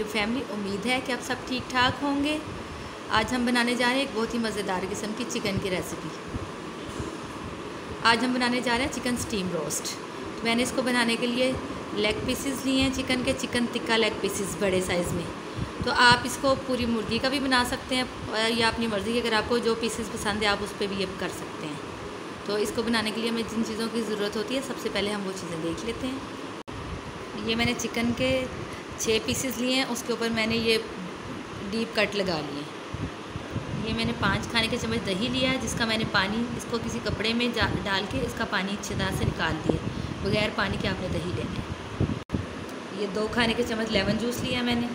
YouTube family. उम्मीद है कि आप सब ठीक ठाक होंगे। आज हम बनाने जा रहे हैं एक बहुत ही मज़ेदार किस्म की चिकन की रेसिपी। आज हम बनाने जा रहे हैं चिकन स्टीम रोस्ट। तो मैंने इसको बनाने के लिए लेग पीसेस लिए हैं चिकन के, चिकन टिक्का लेग पीसेस बड़े साइज़ में। तो आप इसको पूरी मुर्गी का भी बना सकते हैं या अपनी मर्ज़ी की, अगर आपको जो पीसेस पसंद है आप उस पर भी ये कर सकते हैं। तो इसको बनाने के लिए हमें जिन चीज़ों की ज़रूरत होती है सबसे पहले हम वो चीज़ें देख लेते हैं। ये मैंने चिकन के 6 पीसेस लिए हैं, उसके ऊपर मैंने ये डीप कट लगा लिए। ये मैंने 5 खाने के चम्मच दही लिया है, जिसका मैंने पानी इसको किसी कपड़े में डाल के इसका पानी अच्छी तरह से निकाल दिया। बगैर पानी के आपने दही लेना है। ये 2 खाने के चम्मच लेमन जूस लिया मैंने।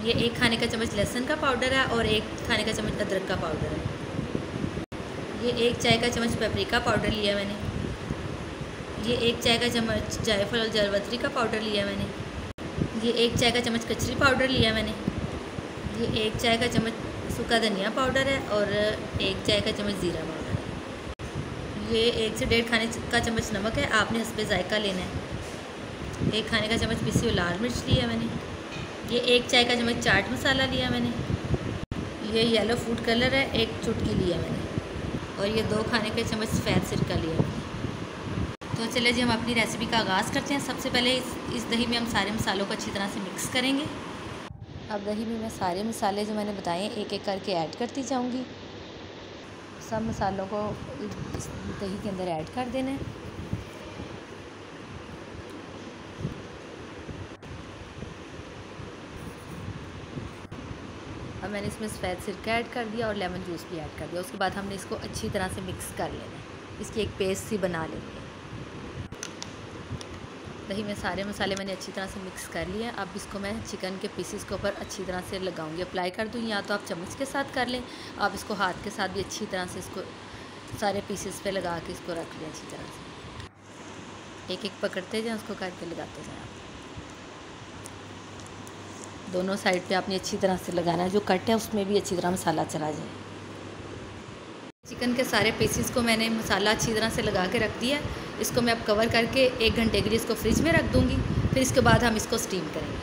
ये 1 खाने का चम्मच लहसुन का पाउडर है और 1 खाने का चम्मच अदरक का पाउडर है। ये 1 चाय का चम्मच पेपरिका पाउडर लिया मैंने। ये 1 चाय का चम्मच जायफल और जावित्री का पाउडर लिया मैंने। ये 1 चाय का चम्मच कचरी पाउडर लिया मैंने। ये 1 चाय का चम्मच सूखा धनिया पाउडर है और 1 चाय का चम्मच ज़ीरा पाउडर है। ये 1 से 1.5 खाने का चम्मच नमक है, आपने इस पर जायका लेना है। 1 खाने का चम्मच पिसी हुई लाल मिर्च लिया मैंने। ये 1 चाय का चम्मच चाट मसाला लिया मैंने। ये येलो फूड कलर है, 1 चुटकी लिया मैंने। और ये 2 खाने के चम्मच सफ़ेद सिरका लिया मैंने। तो चलिए जी हम अपनी रेसिपी का आगाज़ करते हैं। सबसे पहले इस दही में हम सारे मसालों को अच्छी तरह से मिक्स करेंगे। अब दही में मैं सारे मसाले जो मैंने बताए हैं एक एक करके ऐड करती जाऊंगी। सब मसालों को इस दही के अंदर ऐड कर देना है। अब मैंने इसमें सफ़ेद सिरका ऐड कर दिया और लेमन जूस भी ऐड कर दिया। उसके बाद हमने इसको अच्छी तरह से मिक्स कर लेना है। इसकी एक पेस्ट सी बना लेनी है। दही में सारे मसाले मैंने अच्छी तरह से मिक्स कर लिए हैं। अब इसको मैं चिकन के पीसेस के ऊपर अच्छी तरह से लगाऊंगी, अप्लाई कर दूँगी। या तो आप चम्मच के साथ कर लें, आप इसको हाथ के साथ भी अच्छी तरह से इसको सारे पीसेस पे लगा के इसको रख लें अच्छी तरह से। एक एक पकड़ते जाएँ, उसको करके लगाते जाएँ। आप दोनों साइड पे आपने अच्छी तरह से लगाना है। जो कट है उसमें भी अच्छी तरह मसाला चला जाए। चिकन के सारे पीसेस को मैंने मसाला अच्छी तरह से लगा के रख दिया। इसको मैं अब कवर करके 1 घंटे के लिए इसको फ्रिज में रख दूँगी। फिर इसके बाद हम इसको स्टीम करेंगे।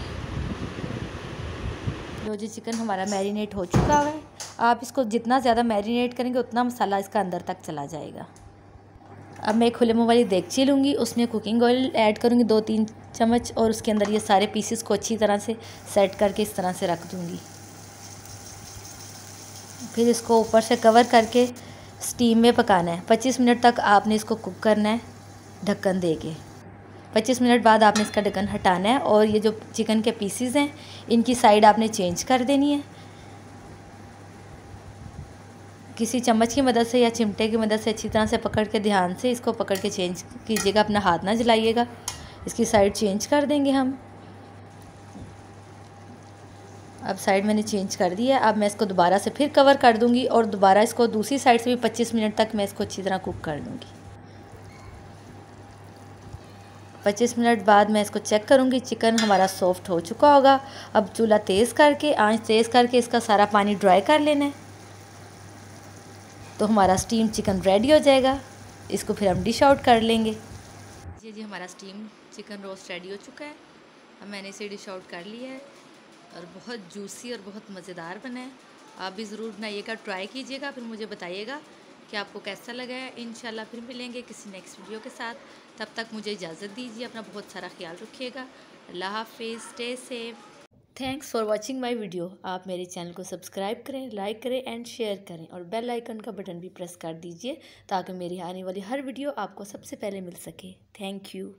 लो जी, चिकन हमारा मैरिनेट हो चुका है। आप इसको जितना ज़्यादा मैरिनेट करेंगे उतना मसाला इसका अंदर तक चला जाएगा। अब मैं खुले मुँह वाली देगची लूँगी, उसमें कुकिंग ऑयल ऐड करूँगी 2-3 चम्मच और उसके अंदर ये सारे पीसेस को अच्छी तरह से सेट करके इस तरह से रख दूँगी। फिर इसको ऊपर से कवर करके स्टीम में पकाना है। 25 मिनट तक आपने इसको कुक करना है ढक्कन दे के। 25 मिनट बाद आपने इसका ढक्कन हटाना है और ये जो चिकन के पीसेस हैं इनकी साइड आपने चेंज कर देनी है। किसी चम्मच की मदद से या चिमटे की मदद से अच्छी तरह से पकड़ के ध्यान से इसको पकड़ के चेंज कीजिएगा, अपना हाथ ना जलाइएगा। इसकी साइड चेंज कर देंगे हम। अब साइड मैंने चेंज कर दिया। अब मैं इसको दोबारा से फिर कवर कर दूंगी और दोबारा इसको दूसरी साइड से भी 25 मिनट तक मैं इसको अच्छी तरह कुक कर लूँगी। 25 मिनट बाद मैं इसको चेक करूँगी, चिकन हमारा सॉफ्ट हो चुका होगा। अब चूल्हा तेज़ करके, आंच तेज़ करके इसका सारा पानी ड्राई कर लेना है। तो हमारा स्टीम चिकन रेडी हो जाएगा। इसको फिर हम डिश आउट कर लेंगे। जी हमारा स्टीम चिकन रोस्ट रेडी हो चुका है। अब मैंने इसे डिश आउट कर लिया है और बहुत जूसी और बहुत मज़ेदार बना है। आप भी ज़रूर बनाइएगा, ट्राई कीजिएगा, फिर मुझे बताइएगा कि आपको कैसा लगा है। इंशाल्लाह फिर मिलेंगे किसी नेक्स्ट वीडियो के साथ। तब तक मुझे इजाज़त दीजिए। अपना बहुत सारा ख्याल रखिएगा। अल्लाह हाफिज़, stay safe. Thanks for watching my video. आप मेरे चैनल को सब्सक्राइब करें, लाइक करें एंड शेयर करें और बेल आइकन का बटन भी प्रेस कर दीजिए ताकि मेरी आने वाली हर वीडियो आपको सबसे पहले मिल सके। Thank you.